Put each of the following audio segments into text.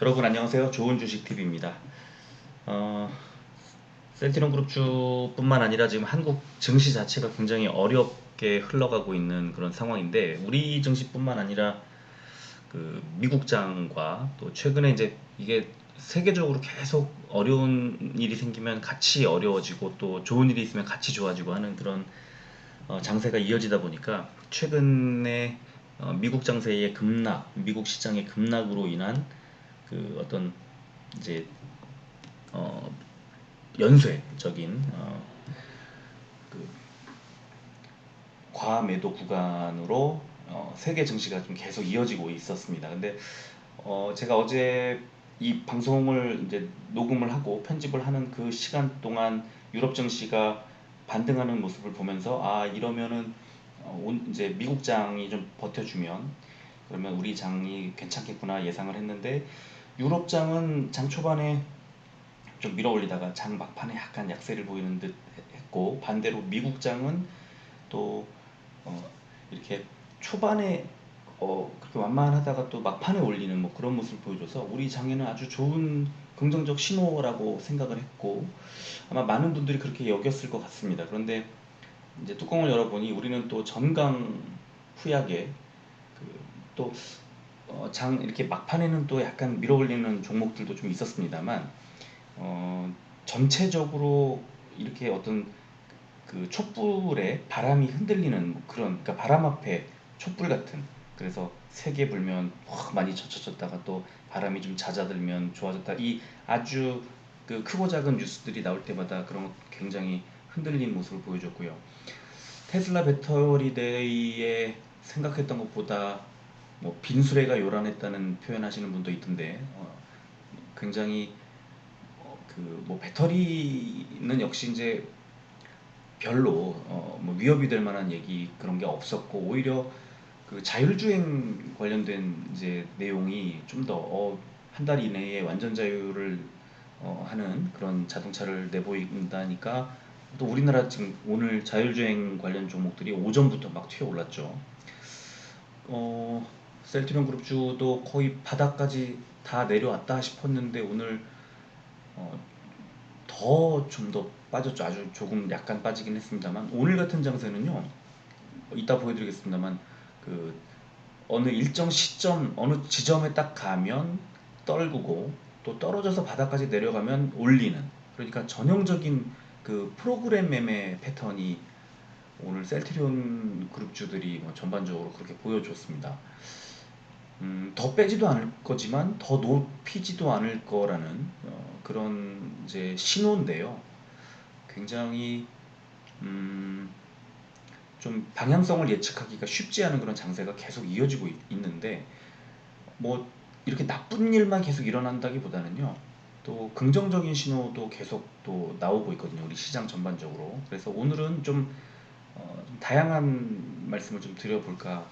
여러분 안녕하세요. 좋은 주식 TV입니다. 셀트리온 그룹주뿐만 아니라 지금 한국 증시 자체가 굉장히 어렵게 흘러가고 있는 그런 상황인데 우리 증시뿐만 아니라 그 미국장과 또 최근에 이제 이게 세계적으로 계속 어려운 일이 생기면 같이 어려워지고 또 좋은 일이 있으면 같이 좋아지고 하는 그런 장세가 이어지다 보니까 최근에 미국 장세의 급락, 미국 시장의 급락으로 인한 그 어떤 이제 어, 연쇄적인 그 과매도 구간으로 세계 증시가 좀 계속 이어지고 있었습니다. 근데 제가 어제 이 방송을 이제 녹음을 하고 편집을 하는 그 시간 동안 유럽 증시가 반등하는 모습을 보면서 아 이러면은 이제 미국 장이 좀 버텨주면 그러면 우리 장이 괜찮겠구나 예상을 했는데 유럽 장은 장 초반에 좀 밀어 올리다가 장 막판에 약간 약세를 보이는 듯 했고 반대로 미국장은 또 이렇게 초반에 그렇게 완만하다가 또 막판에 올리는 뭐 그런 모습을 보여줘서 우리 장에는 아주 좋은 긍정적 신호라고 생각을 했고 아마 많은 분들이 그렇게 여겼을 것 같습니다. 그런데 이제 뚜껑을 열어보니 우리는 또 전강 후약에 또 장 이렇게 막판에는 또 약간 밀어올리는 종목들도 좀 있었습니다만 전체적으로 이렇게 어떤 그 촛불에 바람이 흔들리는 그런 그러니까 바람 앞에 촛불 같은 그래서 세게 불면 확 많이 젖혀졌다가 또 바람이 좀 잦아들면 좋아졌다 이 아주 그 크고 작은 뉴스들이 나올 때마다 그런 것 굉장히 흔들린 모습을 보여줬고요. 테슬라 배터리 데이에 생각했던 것보다 뭐 빈수레가 요란했다는 표현하시는 분도 있던데 굉장히 그 뭐 배터리는 역시 이제 별로 뭐 위협이 될 만한 얘기 그런 게 없었고 오히려 그 자율주행 관련된 이제 내용이 좀 더 한 달 이내에 완전 자율을 하는 그런 자동차를 내보인다니까 또 우리나라 지금 오늘 자율주행 관련 종목들이 오전부터 막 튀어 올랐죠. 셀트리온 그룹주도 거의 바닥까지 다 내려왔다 싶었는데 오늘 어, 더 좀 더 빠졌죠. 아주 조금 약간 빠지긴 했습니다만 오늘 같은 장세는요. 이따 보여드리겠습니다만 그 어느 일정 시점 어느 지점에 딱 가면 떨구고 또 떨어져서 바닥까지 내려가면 올리는 그러니까 전형적인 그 프로그램 매매 패턴이 오늘 셀트리온 그룹주들이 뭐 전반적으로 그렇게 보여줬습니다. 더 빼지도 않을 거지만 더 높이지도 않을 거라는 그런 이제 신호인데요. 굉장히 음, 좀 방향성을 예측하기가 쉽지 않은 그런 장세가 계속 이어지고 있는데 뭐 이렇게 나쁜 일만 계속 일어난다기보다는요. 또 긍정적인 신호도 계속 또 나오고 있거든요. 우리 시장 전반적으로. 그래서 오늘은 좀 다양한 말씀을 좀 드려볼까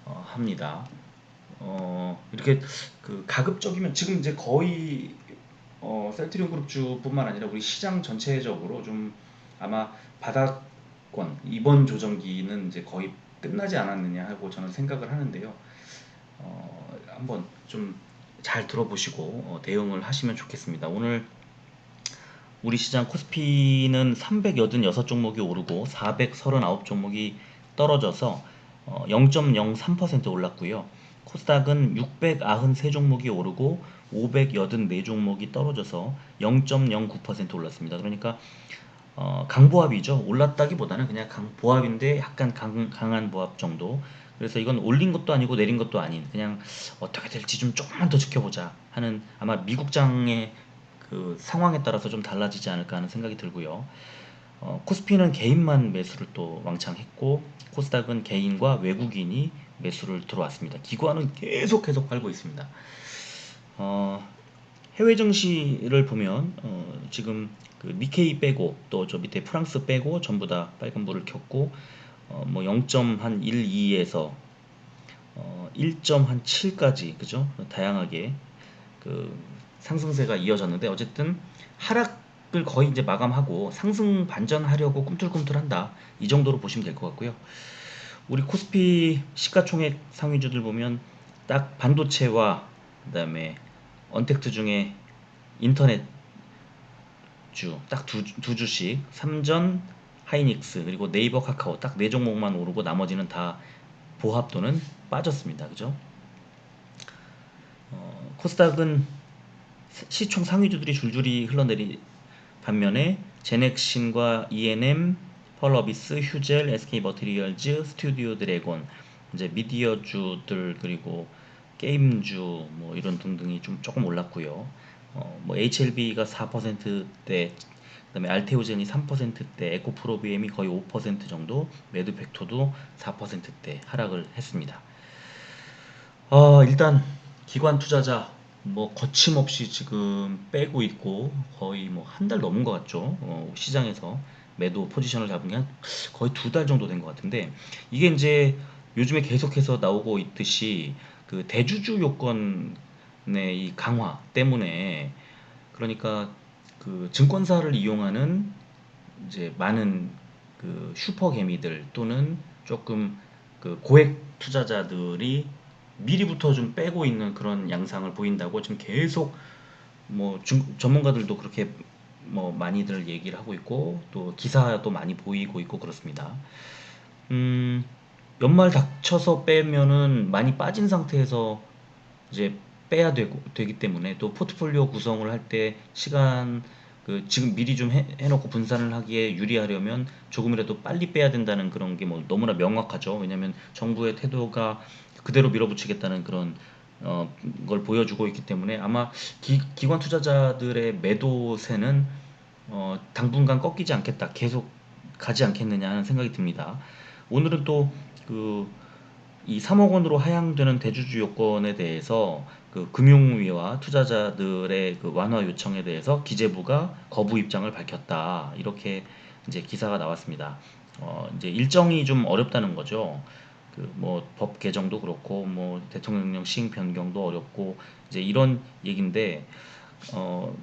합니다. 이렇게 그 가급적이면 지금 이제 거의 셀트리온 그룹주뿐만 아니라 우리 시장 전체적으로 좀 아마 바닥권 이번 조정기는 이제 거의 끝나지 않았느냐 하고 저는 생각을 하는데요. 한번 좀 잘 들어보시고 대응을 하시면 좋겠습니다. 오늘 우리 시장 코스피는 386 종목이 오르고 439 종목이 떨어져서 0.03% 올랐고요. 코스닥은 693 종목이 오르고 584 종목이 떨어져서 0.09% 올랐습니다. 그러니까 강보합이죠. 올랐다기보다는 그냥 강보합인데 약간 강한 보합 정도. 그래서 이건 올린 것도 아니고 내린 것도 아닌 그냥 어떻게 될지 좀 조금만 더 지켜보자 하는 아마 미국장의 그 상황에 따라서 좀 달라지지 않을까 하는 생각이 들고요. 코스피는 개인만 매수를 또 왕창 했고 코스닥은 개인과 외국인이 매수를 들어왔습니다. 기관은 계속 팔고 있습니다. 어, 해외 증시를 보면 지금 그 니케이 빼고 또 저 밑에 프랑스 빼고 전부 다 빨간불을 켰고 뭐 0.12에서 1.7까지 그죠? 다양하게 그 상승세가 이어졌는데 어쨌든 하락을 거의 이제 마감하고 상승 반전하려고 꿈틀꿈틀한다 이 정도로 보시면 될 것 같고요. 우리 코스피 시가총액 상위주들 보면 딱 반도체와 그다음에 언택트 중에 인터넷 주 딱 두 주씩, 삼전, 하이닉스, 그리고 네이버 카카오 딱 네 종목만 오르고 나머지는 다 보합 또는 빠졌습니다. 그죠? 코스닥은 시총 상위주들이 줄줄이 흘러내리 반면에 제넥신과 E&M, 펄어비스, 휴젤, SK머티리얼즈, 스튜디오 드래곤, 이제 미디어주들, 그리고 게임주 뭐 이런 등등이 좀 조금 올랐고요. 뭐 HLB가 4%대, 그다음에 알테오젠이 3%대, 에코프로비엠이 거의 5% 정도, 매드팩토도 4%대 하락을 했습니다. 일단 기관 투자자 뭐 거침없이 지금 빼고 있고 거의 뭐 한 달 넘은 것 같죠. 시장에서 매도 포지션을 잡은 게 거의 두 달 정도 된 것 같은데, 이게 이제 요즘에 계속해서 나오고 있듯이 그 대주주 요건의 이 강화 때문에, 그러니까 그 증권사를 이용하는 이제 많은 그 슈퍼 개미들 또는 조금 그 고액 투자자들이 미리부터 좀 빼고 있는 그런 양상을 보인다고 지금 계속 뭐 전문가들도 그렇게 뭐 많이들 얘기를 하고 있고, 또 기사도 많이 보이고 있고 그렇습니다. 음, 연말 닥쳐서 빼면은 많이 빠진 상태에서 이제 빼야 되기 때문에, 또 포트폴리오 구성을 할 때 시간, 그 지금 미리 좀 해놓고 분산을 하기에 유리하려면 조금이라도 빨리 빼야 된다는 그런 게 뭐 너무나 명확하죠. 왜냐하면 정부의 태도가 그대로 밀어붙이겠다는 그런 걸 보여주고 있기 때문에, 아마 기관 투자자들의 매도세는 당분간 꺾이지 않겠다, 계속 가지 않겠느냐 하는 생각이 듭니다. 오늘은 또 그 이 3억 원으로 하향되는 대주주 요건에 대해서 그 금융위와 투자자들의 그 완화 요청에 대해서 기재부가 거부 입장을 밝혔다, 이렇게 이제 기사가 나왔습니다. 이제 일정이 좀 어렵다는 거죠. 그 뭐 법 개정도 그렇고 뭐 대통령령 시행 변경도 어렵고 이제 이런 얘긴데,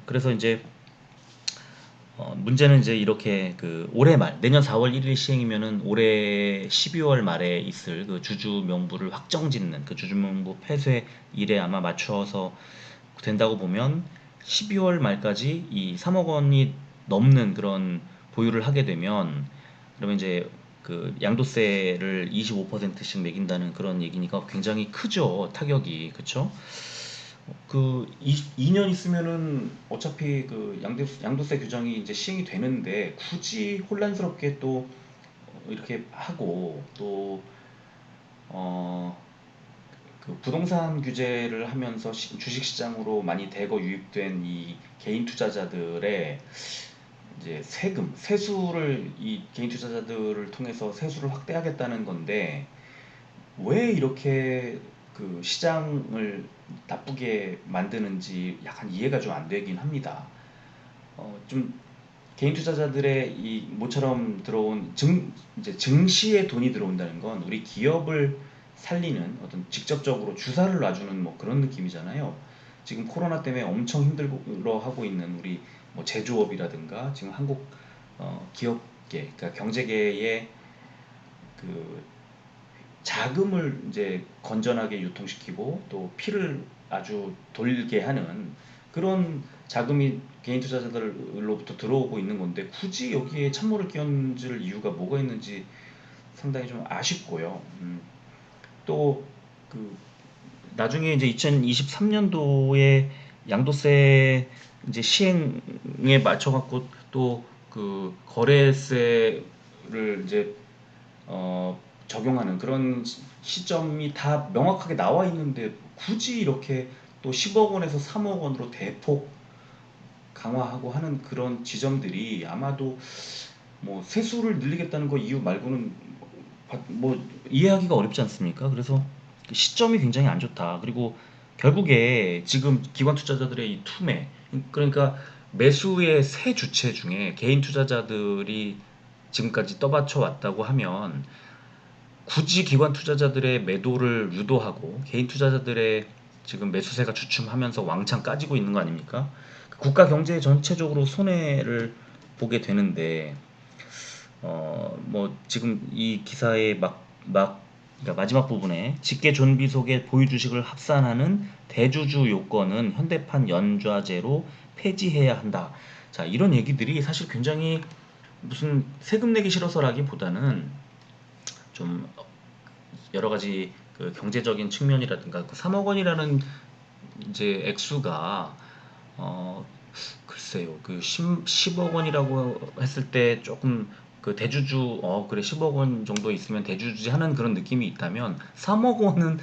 그래서 이제 문제는 이제 이렇게 그 올해 말, 내년 4월 1일 시행이면은 올해 12월 말에 있을 그 주주 명부를 확정짓는 그 주주 명부 폐쇄일에 아마 맞춰서 된다고 보면, 12월 말까지 이 3억 원이 넘는 그런 보유를 하게 되면, 그러면 이제 그 양도세를 25%씩 매긴다는 그런 얘기니까 굉장히 크죠, 타격이. 그쵸? 그 2년 있으면은 어차피 그 양도세 규정이 이제 시행이 되는데, 굳이 혼란스럽게 또 이렇게 하고, 또 어 그 부동산 규제를 하면서 주식시장으로 많이 대거 유입된 이 개인 투자자들의 이제 세수를, 이 개인 투자자들을 통해서 세수를 확대하겠다는 건데, 왜 이렇게 그 시장을 나쁘게 만드는지 약간 이해가 좀 안 되긴 합니다. 좀 개인 투자자들의 이 모처럼 들어온 이제 증시에 돈이 들어온다는 건 우리 기업을 살리는 어떤 직접적으로 주사를 놔주는 뭐 그런 느낌이잖아요. 지금 코로나 때문에 엄청 힘들어하고 있는 우리 뭐 제조업이라든가 지금 한국 기업계, 그러니까 경제계의 그 자금을 이제 건전하게 유통시키고 또 피를 아주 돌게 하는 그런 자금이 개인 투자자들로부터 들어오고 있는 건데, 굳이 여기에 찬물을 끼얹을 이유가 뭐가 있는지 상당히 좀 아쉽고요. 또 그 나중에 이제 2023년도에 양도세 이제 시행에 맞춰 갖고 또 그 거래세를 이제 적용하는 그런 시점이 다 명확하게 나와 있는데, 굳이 이렇게 또 10억 원에서 3억 원으로 대폭 강화하고 하는 그런 지점들이, 아마도 뭐 세수를 늘리겠다는 거 이유 말고는 뭐 이해하기가 어렵지 않습니까? 그래서 시점이 굉장히 안 좋다. 그리고 결국에 지금 기관 투자자들의 이 투매, 그러니까 매수의 세 주체 중에 개인 투자자들이 지금까지 떠받쳐 왔다고 하면, 굳이 기관 투자자들의 매도를 유도하고 개인 투자자들의 지금 매수세가 주춤하면서 왕창 까지고 있는 거 아닙니까? 국가 경제 전체적으로 손해를 보게 되는데, 뭐 지금 이 기사에 막 그러니까 마지막 부분에 직계 존비 속의 보유 주식을 합산하는 대주주 요건은 현대판 연좌제로 폐지해야 한다. 자, 이런 얘기들이 사실 굉장히 무슨 세금 내기 싫어서라기보다는 좀 여러 가지 그 경제적인 측면이라든가 그 3억 원이라는 이제 액수가 어 글쎄요 그 10억 원이라고 했을 때 조금 그 대주주 그래 10억 원 정도 있으면 대주주지 하는 그런 느낌이 있다면 3억 원은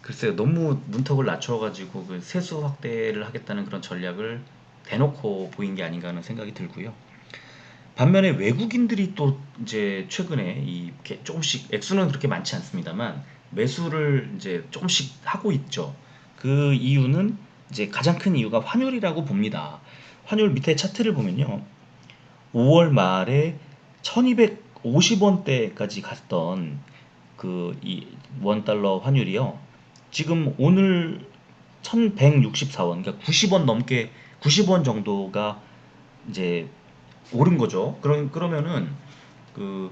글쎄요 너무 문턱을 낮춰가지고 그 세수 확대를 하겠다는 그런 전략을 대놓고 보인 게 아닌가 하는 생각이 들고요. 반면에 외국인들이 또 이제 최근에 이렇게 조금씩 액수는 그렇게 많지 않습니다만 매수를 이제 조금씩 하고 있죠. 그 이유는 이제 가장 큰 이유가 환율이라고 봅니다. 환율 밑에 차트를 보면요. 5월 말에 1250원대까지 갔던 그 이 원달러 환율이요. 지금 오늘 1164원, 그러니까 90원 넘게 90원 정도가 이제 오른 거죠. 그러면은 그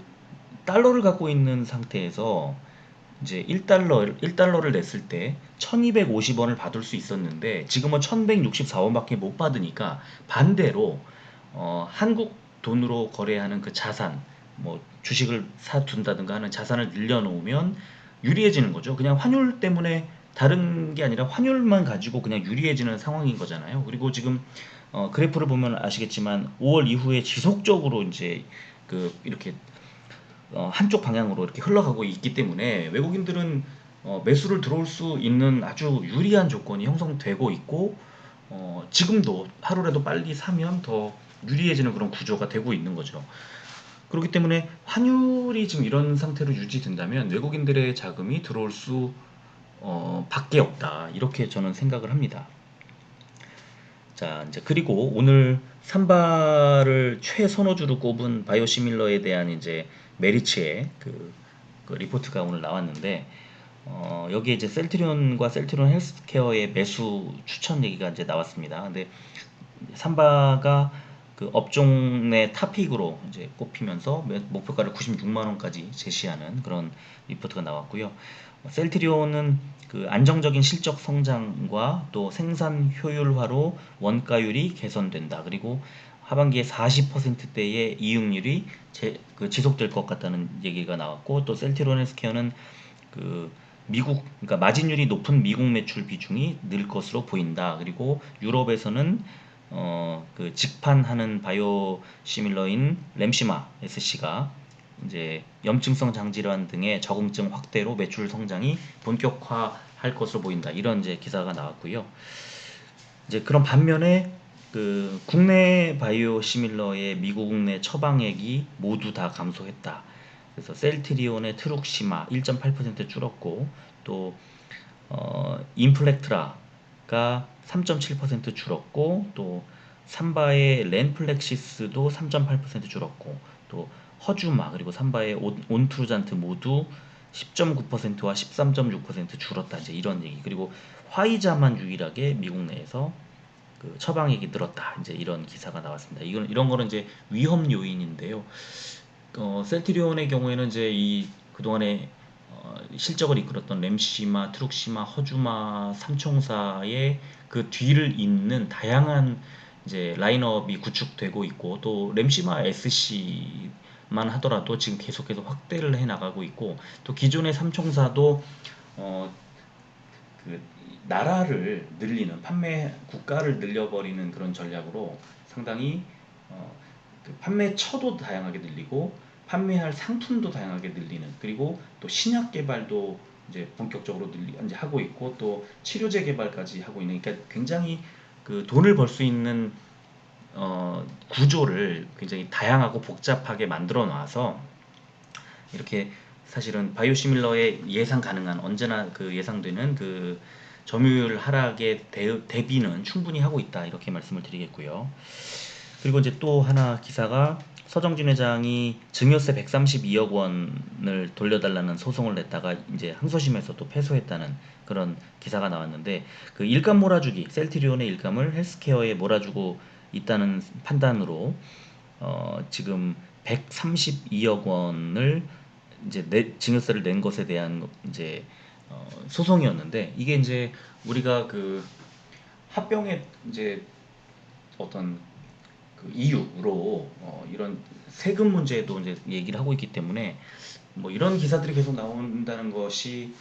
달러를 갖고 있는 상태에서 이제 1달러를 냈을 때 1250원을 받을 수 있었는데 지금은 1164원밖에 못 받으니까 반대로 한국 돈으로 거래하는 그 자산 뭐 주식을 사둔다든가 하는 자산을 늘려놓으면 유리해지는 거죠. 그냥 환율 때문에 다른 게 아니라 환율만 가지고 그냥 유리해지는 상황인 거잖아요. 그리고 지금 그래프를 보면 아시겠지만 5월 이후에 지속적으로 이제 그 이렇게 한쪽 방향으로 이렇게 흘러가고 있기 때문에 외국인들은 매수를 들어올 수 있는 아주 유리한 조건이 형성되고 있고 지금도 하루라도 빨리 사면 더 유리해지는 그런 구조가 되고 있는 거죠. 그렇기 때문에 환율이 지금 이런 상태로 유지된다면 외국인들의 자금이 들어올 수 밖에 없다. 이렇게 저는 생각을 합니다. 자, 이제 그리고 오늘 삼바를 최선호주로 꼽은 바이오시밀러에 대한 이제 메리츠의 그 리포트가 오늘 나왔는데 여기에 이제 셀트리온과 셀트리온 헬스케어의 매수 추천 얘기가 이제 나왔습니다. 근데 삼바가 그 업종 내 탑픽으로 이제 꼽히면서 목표가를 96만 원까지 제시하는 그런 리포트가 나왔고요. 셀트리온은 그 안정적인 실적 성장과 또 생산 효율화로 원가율이 개선된다. 그리고 하반기에 40%대의 이익률이 지속될 것 같다는 얘기가 나왔고 또 셀트리온 헬스케어는 그 미국 그러니까 마진율이 높은 미국 매출 비중이 늘 것으로 보인다. 그리고 유럽에서는 그 직판하는 바이오 시밀러인 램시마 SC가 이제 염증성 장질환 등의 적응증 확대로 매출 성장이 본격화할 것으로 보인다. 이런 이제 기사가 나왔고요. 이제 그런 반면에 그 국내 바이오 시밀러의 미국 내 처방액이 모두 다 감소했다. 그래서 셀트리온의 트룩시마 1.8% 줄었고 또 인플렉트라가 3.7% 줄었고 또 삼바의 렌플렉시스도 3.8% 줄었고 또 허주마 그리고 삼바의 온트루잔트 모두 10.9%와 13.6% 줄었다. 이제 이런 얘기. 그리고 화이자만 유일하게 미국 내에서 그 처방액이 늘었다. 이제 이런 기사가 나왔습니다. 이런 거는 이제 위험 요인인데요. 셀트리온의 경우에는 이제 이 그동안에 실적을 이끌었던 램시마, 트룩시마, 허주마 삼총사의 그 뒤를 잇는 다양한 이제 라인업이 구축되고 있고 또 램시마 SC만 하더라도 지금 계속해서 확대를 해 나가고 있고 또 기존의 삼총사도 어, 그 나라를 늘리는 판매 국가를 늘려버리는 그런 전략으로 상당히 어, 그 판매처도 다양하게 늘리고 판매할 상품도 다양하게 늘리는 그리고 또 신약 개발도 이제 본격적으로 이제 하고 있고 또 치료제 개발까지 하고 있는 그러니까 굉장히 그 돈을 벌 수 있는 구조를 굉장히 다양하고 복잡하게 만들어 놔서 이렇게 사실은 바이오시밀러의 예상 가능한 언제나 그 예상되는 그 점유율 하락의 대비는 충분히 하고 있다 이렇게 말씀을 드리겠고요. 그리고 이제 또 하나 기사가 서정진 회장이 증여세 132억 원을 돌려달라는 소송을 냈다가 이제 항소심에서 또 패소했다는 그런 기사가 나왔는데 그 일감 몰아주기 셀트리온의 일감을 헬스케어에 몰아주고 있다는 판단으로 지금 132억 원을 이제 증여세를 낸 것에 대한 이제 소송이었는데, 이게 이제 우리가 그 합병의 이제 어떤 그 이유로 이런 세금 문제도 이제 얘기를 하고 있기 때문에 뭐 이런 기사들이 계속 나온다는 것이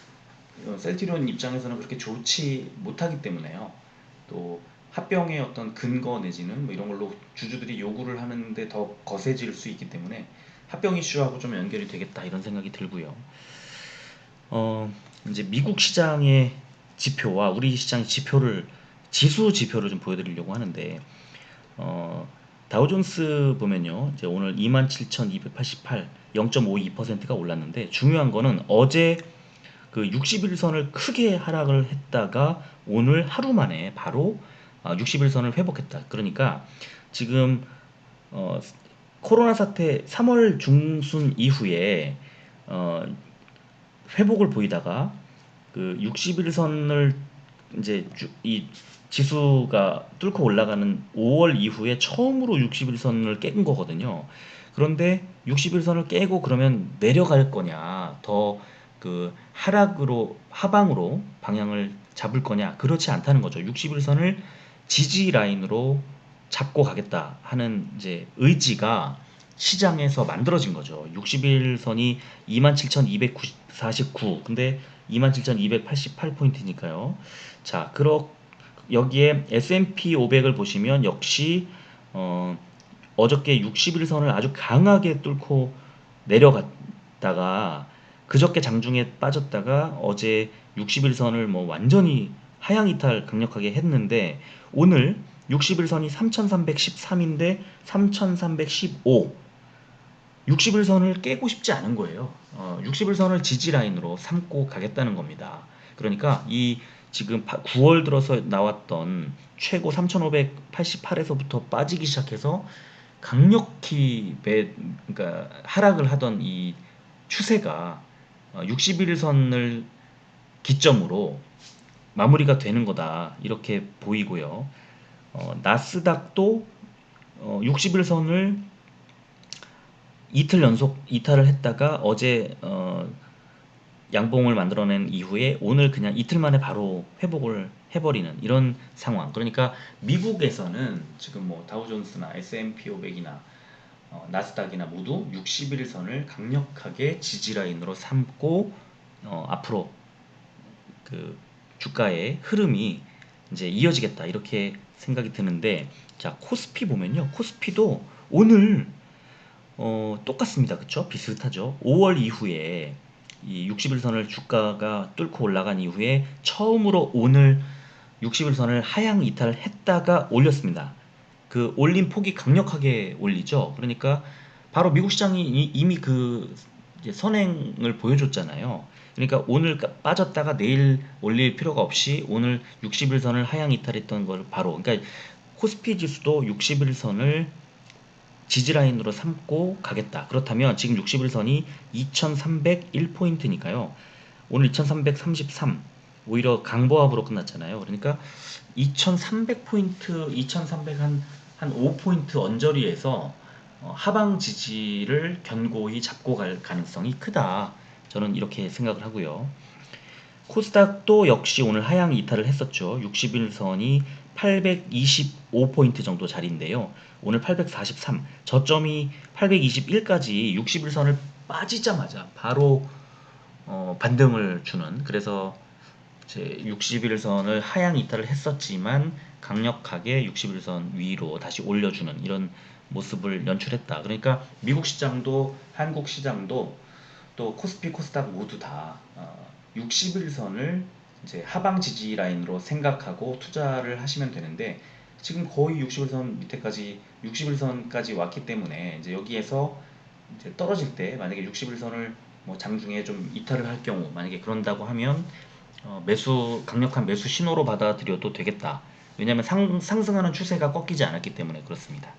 셀트리온 입장에서는 그렇게 좋지 못하기 때문에요. 또 합병의 어떤 근거 내지는 뭐 이런 걸로 주주들이 요구를 하는데 더 거세질 수 있기 때문에 합병 이슈하고 좀 연결이 되겠다 이런 생각이 들고요. 이제 미국 시장의 지표와 우리 시장의 지표를, 지수 지표를 좀 보여드리려고 하는데, 어, 다우존스 보면요, 이제 오늘 27,288, 0.52%가 올랐는데, 중요한 거는 어제 그 60일선을 크게 하락을 했다가 오늘 하루 만에 바로 60일선을 회복했다. 그러니까 지금 어, 코로나 사태 3월 중순 이후에 어, 회복을 보이다가 그 60일선을 이제 이 지수가 뚫고 올라가는 5월 이후에 처음으로 60일선을 깬 거거든요. 그런데 60일선을 깨고 그러면 내려갈 거냐, 더 그 하락으로, 하방으로 방향을 잡을 거냐, 그렇지 않다는 거죠. 60일선을 지지 라인으로 잡고 가겠다 하는 이제 의지가 시장에서 만들어진 거죠. 60일선이 27,249, 근데 27,288포인트니까요. 자, 여기에 S&P 500을 보시면 역시 어저께 60일선을 아주 강하게 뚫고 내려갔다가 그저께 장중에 빠졌다가 어제 60일선을 뭐 완전히 하향 이탈 강력하게 했는데, 오늘 60일선이 3313인데 3315, 60일선을 깨고 싶지 않은 거예요. 60일선을 지지 라인으로 삼고 가겠다는 겁니다. 그러니까 이 지금 9월 들어서 나왔던 최고 3588에서부터 빠지기 시작해서 강력히 그러니까 하락을 하던 이 추세가 61선을 기점으로 마무리가 되는 거다 이렇게 보이고요. 나스닥도 61선을 이틀 연속 이탈을 했다가 어제 양봉을 만들어낸 이후에 오늘 그냥 이틀 만에 바로 회복을 해버리는 이런 상황. 그러니까 미국에서는 지금 뭐 다우존스나 S&P 500이나 나스닥이나 모두 60일선을 강력하게 지지라인으로 삼고 앞으로 그 주가의 흐름이 이제 이어지겠다 이렇게 생각이 드는데, 자, 코스피 보면요, 코스피도 오늘 똑같습니다. 그쵸? 비슷하죠? 5월 이후에 이 60일선을 주가가 뚫고 올라간 이후에 처음으로 오늘 60일선을 하향 이탈을 했다가 올렸습니다. 그 올린 폭이 강력하게 올리죠. 그러니까 바로 미국 시장이 이미 그 이제 선행을 보여줬잖아요. 그러니까 오늘 빠졌다가 내일 올릴 필요가 없이 오늘 60일선을 하향 이탈했던 걸 바로, 그러니까 코스피 지수도 60일선을 지지라인으로 삼고 가겠다. 그렇다면 지금 60일선이 2301포인트니까요. 오늘 2333, 오히려 강보합으로 끝났잖아요. 그러니까 2300포인트, 2300 한 5포인트 언저리에서 하방 지지를 견고히 잡고 갈 가능성이 크다. 저는 이렇게 생각을 하고요. 코스닥도 역시 오늘 하향 이탈을 했었죠. 60일선이 825포인트 정도 자리인데요. 오늘 843, 저점이 821까지 60일선을 빠지자마자 바로 반등을 주는, 그래서 제 60일선을 하향 이탈을 했었지만 강력하게 60일선 위로 다시 올려주는 이런 모습을 연출했다. 그러니까 미국 시장도 한국 시장도 또 코스피 코스닥 모두 다 60일선을 이제 하방 지지 라인으로 생각하고 투자를 하시면 되는데, 지금 거의 60일선 밑에까지 60일선까지 왔기 때문에 이제 여기에서 이제 떨어질 때 만약에 60일선을 뭐 장중에 좀 이탈을 할 경우, 만약에 그런다고 하면 강력한 매수 신호로 받아들여도 되겠다. 왜냐하면 상승하는 추세가 꺾이지 않았기 때문에 그렇습니다.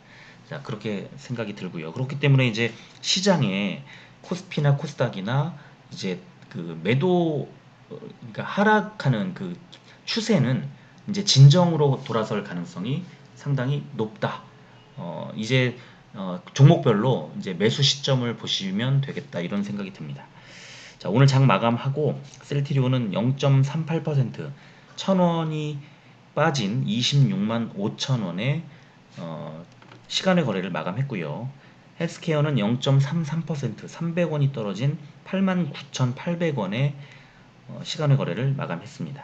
자, 그렇게 생각이 들고요. 그렇기 때문에 이제 시장에 코스피나 코스닥이나 이제 그 매도, 그러니까 하락하는 그 추세는 이제 진정으로 돌아설 가능성이 상당히 높다. 이제 종목별로 이제 매수 시점을 보시면 되겠다 이런 생각이 듭니다. 자, 오늘 장 마감하고 셀트리온은 0.38% 1000원이 빠진 26만 5천 원에 시간의 거래를 마감했고요. 헬스케어는 0.33% 300원이 떨어진 89,800원에 시간의 거래를 마감했습니다.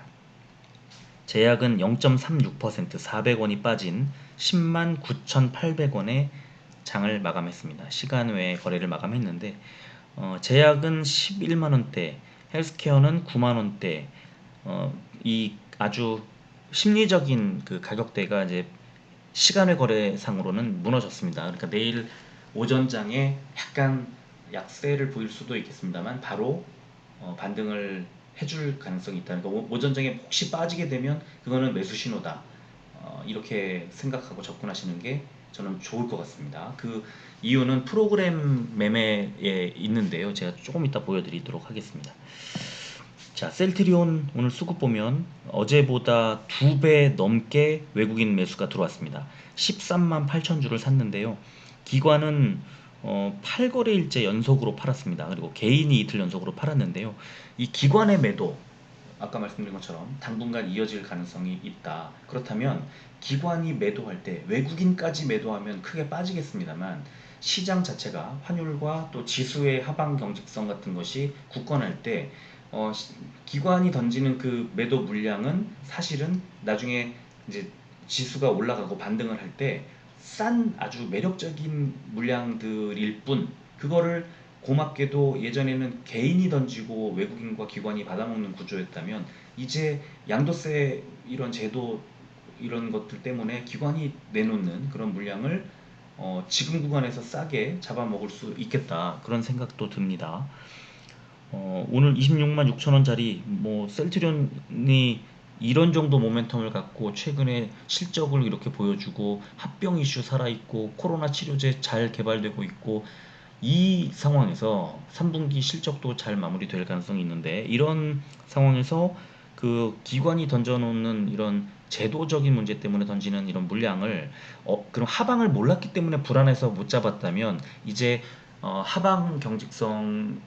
제약은 0.36% 400원이 빠진 10만 9,800원에 장을 마감했습니다. 시간 외 거래를 마감했는데 제약은 11만원대, 헬스케어는 9만원대, 이 아주 심리적인 그 가격대가 이제 시간의 거래상으로는 무너졌습니다. 그러니까 내일 오전장에 약간 약세를 보일 수도 있겠습니다만 바로 반등을 해줄 가능성이 있다. 그러니까 오전장에 혹시 빠지게 되면 그거는 매수 신호다. 이렇게 생각하고 접근하시는 게 저는 좋을 것 같습니다. 그 이유는 프로그램 매매에 있는데요. 제가 조금 이따 보여드리도록 하겠습니다. 자, 셀트리온 오늘 수급 보면 어제보다 2배 넘게 외국인 매수가 들어왔습니다. 13만 8천 주를 샀는데요. 기관은 8거래일째 연속으로 팔았습니다. 그리고 개인이 이틀 연속으로 팔았는데요. 이 기관의 매도, 아까 말씀드린 것처럼 당분간 이어질 가능성이 있다. 그렇다면 기관이 매도할 때 외국인까지 매도하면 크게 빠지겠습니다만 시장 자체가 환율과 또 지수의 하방 경직성 같은 것이 굳건할 때 기관이 던지는 그 매도 물량은 사실은 나중에 이제 지수가 올라가고 반등을 할 때 싼 아주 매력적인 물량들일 뿐 그거를 고맙게도 예전에는 개인이 던지고 외국인과 기관이 받아먹는 구조였다면 이제 양도세 이런 제도 이런 것들 때문에 기관이 내놓는 그런 물량을 지금 구간에서 싸게 잡아먹을 수 있겠다 그런 생각도 듭니다. 오늘 26만 6천 원짜리 뭐 셀트리온이 이런 정도 모멘텀을 갖고 최근에 실적을 이렇게 보여주고 합병 이슈 살아있고 코로나 치료제 잘 개발되고 있고 이 상황에서 3분기 실적도 잘 마무리될 가능성이 있는데 이런 상황에서 그 기관이 던져놓는 이런 제도적인 문제 때문에 던지는 이런 물량을 그럼 하방을 몰랐기 때문에 불안해서 못 잡았다면 이제 하방 경직성을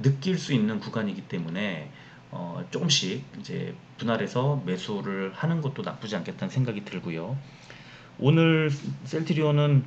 느낄 수 있는 구간이기 때문에 조금씩 이제 분할해서 매수를 하는 것도 나쁘지 않겠다는 생각이 들고요. 오늘 셀트리온은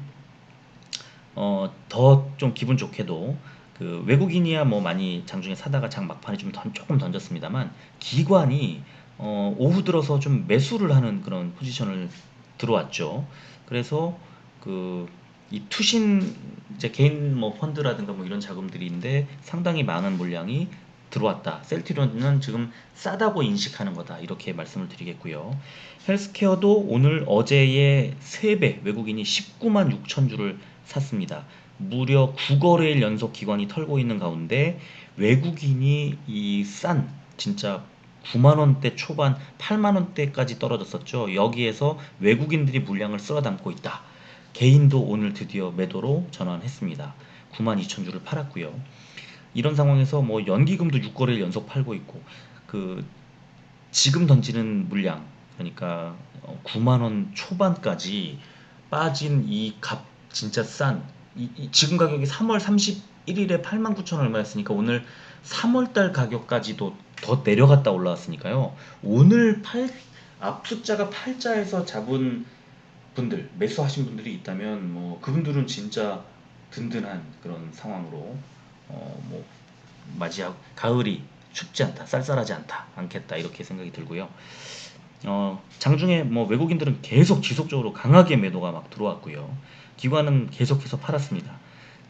더 좀 기분 좋게도 그 외국인이야 뭐 많이 장중에 사다가 장 막판에 좀 조금 던졌습니다만 기관이 오후 들어서 좀 매수를 하는 그런 포지션을 들어왔죠. 그래서 그 이 투신 이제 개인 뭐 펀드라든가 뭐 이런 자금들인데 상당히 많은 물량이 들어왔다. 셀트리온은 지금 싸다고 인식하는 거다. 이렇게 말씀을 드리겠고요. 헬스케어도 오늘 어제의 3배 외국인이 19만 6천 주를 샀습니다. 무려 9거래일 연속 기관이 털고 있는 가운데 외국인이 이 싼 진짜 9만원대 초반 8만원대까지 떨어졌었죠. 여기에서 외국인들이 물량을 쓸어 담고 있다. 개인도 오늘 드디어 매도로 전환했습니다. 9만 2천 주를 팔았고요. 이런 상황에서 뭐 연기금도 6거래일 연속 팔고 있고 그 지금 던지는 물량 그러니까 9만 원 초반까지 빠진 이 값 진짜 싼 지금 가격이 3월 31일에 8만 9천 얼마였으니까 오늘 3월 달 가격까지도 더 내려갔다 올라왔으니까요. 오늘 앞 숫자가 8자에서 잡은 분들 매수하신 분들이 있다면 뭐 그분들은 진짜 든든한 그런 상황으로 뭐 맞이하고 가을이 춥지 않다, 쌀쌀하지 않겠다 이렇게 생각이 들고요. 장중에 뭐 외국인들은 계속 지속적으로 강하게 매도가 막 들어왔고요. 기관은 계속해서 팔았습니다.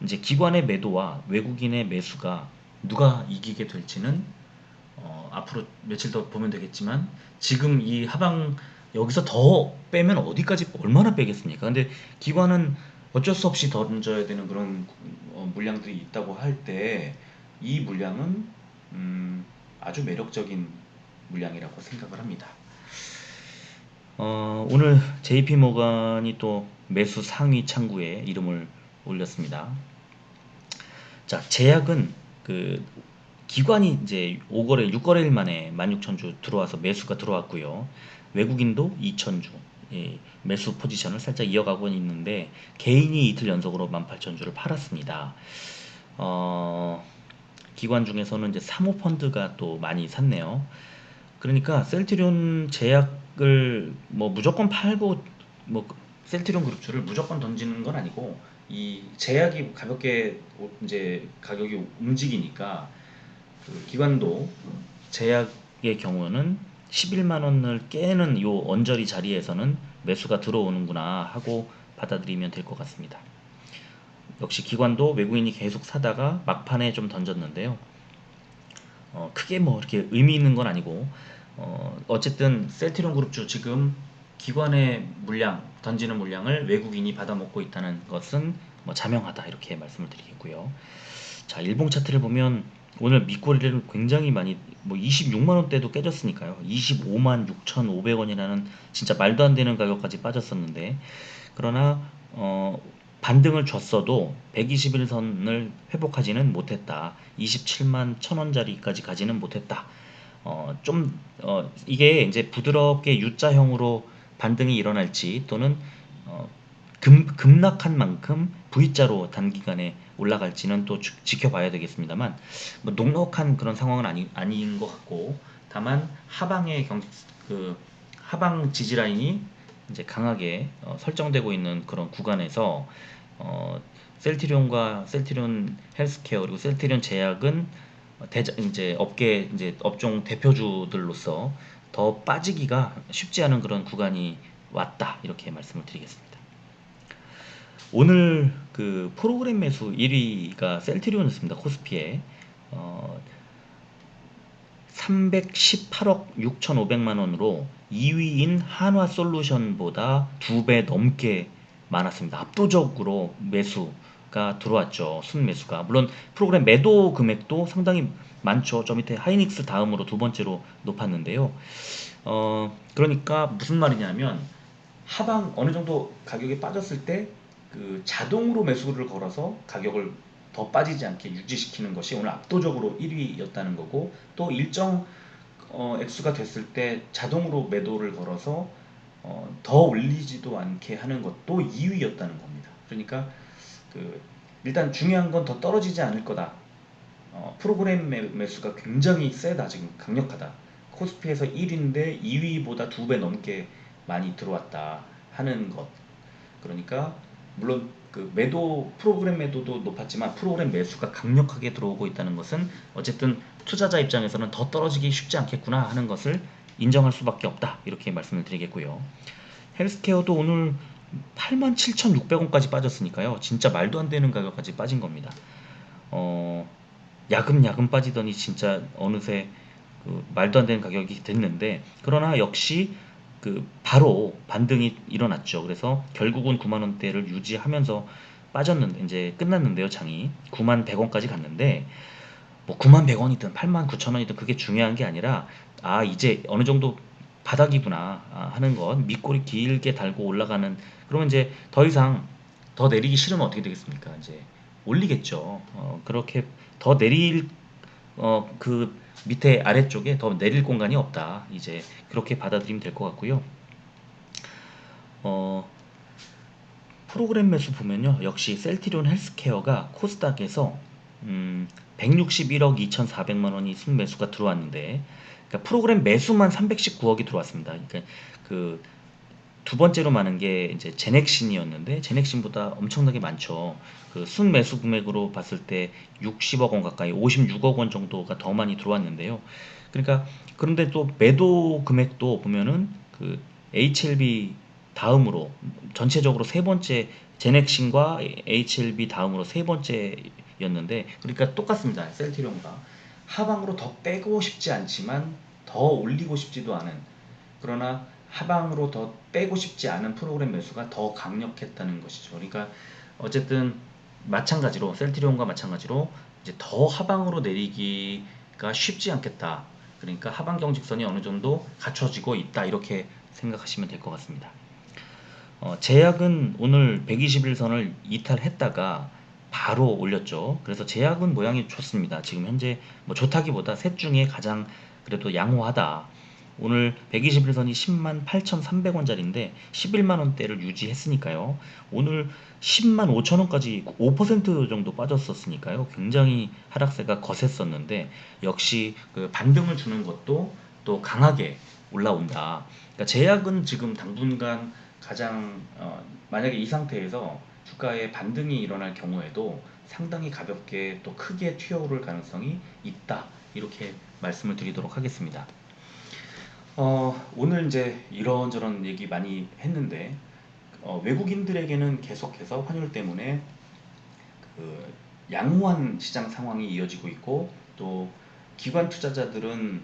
이제 기관의 매도와 외국인의 매수가 누가 이기게 될지는 앞으로 며칠 더 보면 되겠지만 지금 이 하방 여기서 더 빼면 어디까지 얼마나 빼겠습니까? 근데 기관은 어쩔 수 없이 던져야 되는 그런 물량들이 있다고 할 때 이 물량은 아주 매력적인 물량이라고 생각을 합니다. 오늘 JP 모간이 또 매수 상위 창구에 이름을 올렸습니다. 자, 제약은 그 기관이 이제 5거래일, 6거래일 만에 16,000주 들어와서 매수가 들어왔고요. 외국인도 2,000주 매수 포지션을 살짝 이어가고 있는데 개인이 이틀 연속으로 18,000주를 팔았습니다. 기관 중에서는 이제 사모펀드가 또 많이 샀네요. 그러니까 셀트리온 제약을 뭐 무조건 팔고 뭐 셀트리온 그룹주를 무조건 던지는 건 아니고 이 제약이 가볍게 이제 가격이 움직이니까 그 기관도 제약의 경우는 11만 원을 깨는 요 언저리 자리에서는 매수가 들어오는구나 하고 받아들이면 될 것 같습니다. 역시 기관도 외국인이 계속 사다가 막판에 좀 던졌는데요. 크게 뭐 이렇게 의미 있는 건 아니고 어쨌든 셀트리온 그룹주 지금 기관의 물량 던지는 물량을 외국인이 받아먹고 있다는 것은 뭐 자명하다 이렇게 말씀을 드리겠고요. 자, 일봉 차트를 보면 오늘 밑꼬리를 굉장히 많이 뭐 26만 원대도 깨졌으니까요. 25만 6,500원이라는 진짜 말도 안 되는 가격까지 빠졌었는데 그러나 반등을 줬어도 121선을 회복하지는 못했다. 27만 1,000원짜리까지 가지는 못했다. 이게 이제 부드럽게 U자형으로 반등이 일어날지 또는 어, 급락한 만큼 V자로 단기간에 올라갈지는 또 지켜봐야 되겠습니다만 뭐 녹록한 그런 상황은 아닌 것 같고 다만 하방의 그 하방 지지 라인이 이제 강하게 설정되고 있는 그런 구간에서 셀트리온과 셀트리온 헬스케어 그리고 셀트리온 제약은 이제 업계 이제 업종 대표주들로서 더 빠지기가 쉽지 않은 그런 구간이 왔다 이렇게 말씀을 드리겠습니다. 오늘 그 프로그램 매수 1위가 셀트리온이었습니다. 코스피에 318억 6,500만 원으로 2위인 한화솔루션보다 2배 넘게 많았습니다. 압도적으로 매수가 들어왔죠. 순매수가. 물론 프로그램 매도 금액도 상당히 많죠. 저 밑에 하이닉스 다음으로 두 번째로 높았는데요. 그러니까 무슨 말이냐면 하방 어느 정도 가격이 빠졌을 때 그 자동으로 매수를 걸어서 가격을 더 빠지지 않게 유지시키는 것이 오늘 압도적으로 1위였다는 거고 또 일정 액수가 됐을 때 자동으로 매도를 걸어서 더 올리지도 않게 하는 것도 2위였다는 겁니다. 그러니까 그 일단 중요한 건 더 떨어지지 않을 거다. 프로그램 매수가 굉장히 세다. 지금 강력하다. 코스피에서 1위인데 2위보다 2배 넘게 많이 들어왔다 하는 것. 그러니까 물론 그 매도 프로그램 매도도 높았지만 프로그램 매수가 강력하게 들어오고 있다는 것은 어쨌든 투자자 입장에서는 더 떨어지기 쉽지 않겠구나 하는 것을 인정할 수밖에 없다 이렇게 말씀을 드리겠고요. 헬스케어도 오늘 87,600원까지 빠졌으니까요. 진짜 말도 안 되는 가격까지 빠진 겁니다. 야금야금 빠지더니 진짜 어느새 그 말도 안 되는 가격이 됐는데 그러나 역시 그 바로 반등이 일어났죠. 그래서 결국은 9만 원대를 유지하면서 빠졌는데 이제 끝났는데요. 장이 9만 100원까지 갔는데 뭐 9만 100원이든 8만 9천 원이든 그게 중요한 게 아니라 이제 어느 정도 바닥이구나 하는 것 밑꼬리 길게 달고 올라가는 그러면 이제 더 이상 더 내리기 싫으면 어떻게 되겠습니까? 이제 올리겠죠. 그렇게 더 내릴 그 밑에 아래쪽에 더 내릴 공간이 없다. 이제 그렇게 받아들이면 될 것 같고요. 어, 프로그램 매수 보면요. 역시 셀트리온 헬스케어가 코스닥에서 161억 2,400만 원이 순매수가 들어왔는데 그러니까 프로그램 매수만 319억이 들어왔습니다. 그러니까 그 두 번째로 많은 게 이제 제넥신이었는데 제넥신보다 엄청나게 많죠. 그 순매수 금액으로 봤을 때 60억 원 가까이 56억 원 정도가 더 많이 들어왔는데요. 그러니까 그런데 또 매도 금액도 보면은 그 HLB 다음으로 전체적으로 세 번째 제넥신과 HLB 다음으로 세 번째였는데 그러니까 똑같습니다. 셀트리온과 하방으로 더 빼고 싶지 않지만 더 올리고 싶지도 않은 그러나 하방으로 더 빼고 싶지 않은 프로그램 매수가 더 강력했다는 것이죠. 그러니까 어쨌든 마찬가지로 셀트리온과 마찬가지로 이제 더 하방으로 내리기가 쉽지 않겠다. 그러니까 하방 경직선이 어느 정도 갖춰지고 있다 이렇게 생각하시면 될 것 같습니다. 제약은 오늘 121선을 이탈했다가 바로 올렸죠. 그래서 제약은 모양이 좋습니다. 지금 현재 뭐 좋다기보다 셋 중에 가장 그래도 양호하다. 오늘 121선이 10만 8,300원짜리인데 11만 원대를 유지했으니까요. 오늘 10만 5천 원까지 5% 정도 빠졌었으니까요. 굉장히 하락세가 거셌었는데 역시 그 반등을 주는 것도 또 강하게 올라온다. 그러니까 제약은 지금 당분간 가장 만약에 이 상태에서 주가에 반등이 일어날 경우에도 상당히 가볍게 또 크게 튀어오를 가능성이 있다. 이렇게 말씀을 드리도록 하겠습니다. 오늘 이제 이런저런 얘기 많이 했는데 외국인들에게는 계속해서 환율 때문에 그 양호한 시장 상황이 이어지고 있고 또 기관 투자자들은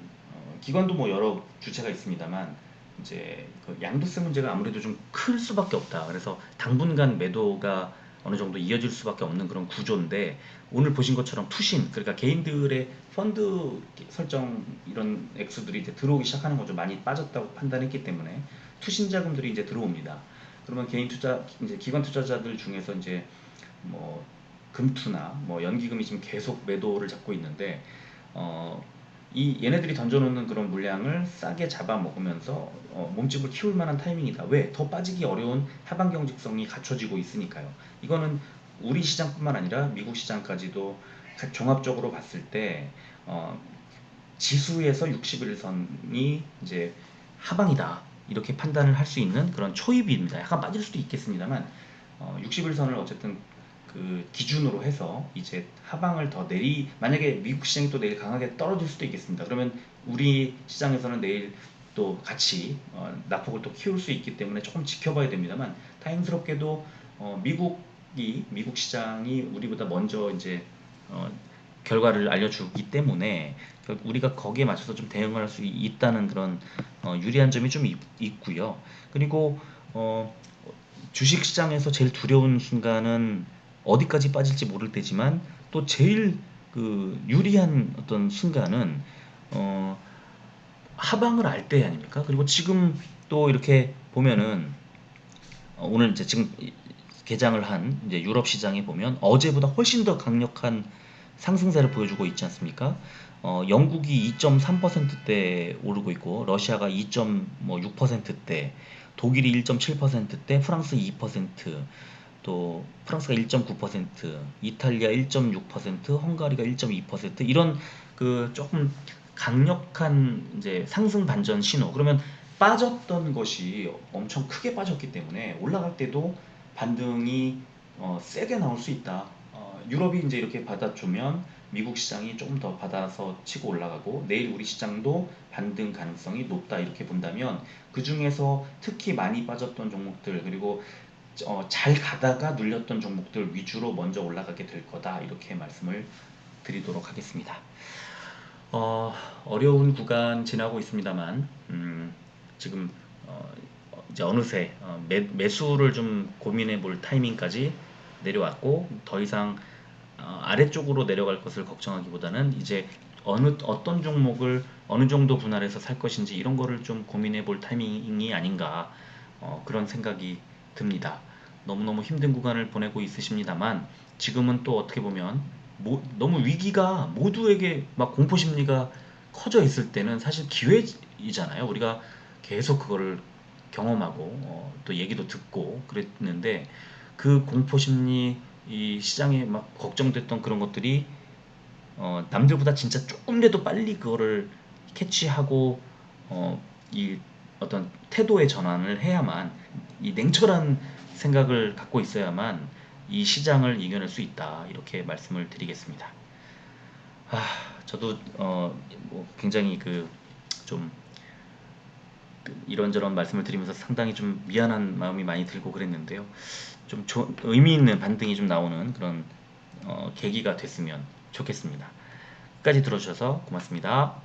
기관도 뭐 여러 주체가 있습니다만 이제 그 양도세 문제가 아무래도 좀 클 수밖에 없다. 그래서 당분간 매도가 어느 정도 이어질 수밖에 없는 그런 구조인데 오늘 보신 것처럼 투신 그러니까 개인들의 펀드 설정 이런 액수들이 이제 들어오기 시작하는 거죠. 많이 빠졌다고 판단했기 때문에 투신 자금들이 이제 들어옵니다. 그러면 개인 투자 이제 기관 투자자들 중에서 이제 뭐 금투나 뭐 연기금이 지금 계속 매도를 잡고 있는데 이 얘네들이 던져놓는 그런 물량을 싸게 잡아먹으면서 몸집을 키울 만한 타이밍이다. 왜? 더 빠지기 어려운 하방 경직성이 갖춰지고 있으니까요. 이거는 우리 시장뿐만 아니라 미국 시장까지도 종합적으로 봤을 때 지수에서 61선이 이제 하방이다. 이렇게 판단을 할 수 있는 그런 초입입니다. 약간 빠질 수도 있겠습니다만 61선을 어쨌든 그 기준으로 해서 이제 하방을 더 만약에 미국 시장이 또 내일 강하게 떨어질 수도 있겠습니다. 그러면 우리 시장에서는 내일 또 같이 낙폭을 또 키울 수 있기 때문에 조금 지켜봐야 됩니다만 다행스럽게도 미국 시장이 우리보다 먼저 이제 결과를 알려주기 때문에 우리가 거기에 맞춰서 좀 대응을 할 수 있다는 그런 유리한 점이 좀 있고요. 그리고 주식 시장에서 제일 두려운 순간은 어디까지 빠질지 모를 때지만 또 제일 그 유리한 어떤 순간은 하방을 알 때 아닙니까? 그리고 지금 또 이렇게 보면은 오늘 이제 지금 개장을 한 이제 유럽 시장에 보면 어제보다 훨씬 더 강력한 상승세를 보여주고 있지 않습니까? 영국이 2.3%대 오르고 있고 러시아가 2.6%대, 독일이 1.7%대, 프랑스 2%, 또 프랑스가 1.9%, 이탈리아 1.6%, 헝가리가 1.2% 이런 그 조금 강력한 이제 상승 반전 신호. 그러면 빠졌던 것이 엄청 크게 빠졌기 때문에 올라갈 때도 반등이 세게 나올 수 있다. 유럽이 이제 이렇게 받아주면 미국 시장이 조금 더 받아서 치고 올라가고 내일 우리 시장도 반등 가능성이 높다 이렇게 본다면 그 중에서 특히 많이 빠졌던 종목들 그리고 잘 가다가 눌렸던 종목들 위주로 먼저 올라가게 될 거다 이렇게 말씀을 드리도록 하겠습니다. 어려운 구간 지나고 있습니다만 지금 이제 어느새 매수를 좀 고민해 볼 타이밍까지 내려왔고 더 이상 아래쪽으로 내려갈 것을 걱정하기보다는 이제 어떤 종목을 어느 정도 분할해서 살 것인지 이런 거를 좀 고민해 볼 타이밍이 아닌가 그런 생각이 듭니다. 너무너무 힘든 구간을 보내고 있으십니다만 지금은 또 어떻게 보면 너무 위기가 모두에게 막 공포 심리가 커져 있을 때는 사실 기회이잖아요. 우리가 계속 그거를 경험하고 또 얘기도 듣고 그랬는데 그 공포 심리 이 시장에 막 걱정됐던 그런 것들이 남들보다 진짜 조금이라도 빨리 그거를 캐치하고 이 어떤 태도의 전환을 해야만 이 냉철한 생각을 갖고 있어야만 이 시장을 이겨낼 수 있다 이렇게 말씀을 드리겠습니다. 저도 뭐 굉장히 좀 이런저런 말씀을 드리면서 상당히 좀 미안한 마음이 많이 들고 그랬는데요. 좀 의미 있는 반등이 좀 나오는 그런 계기가 됐으면 좋겠습니다. 끝까지 들어주셔서 고맙습니다.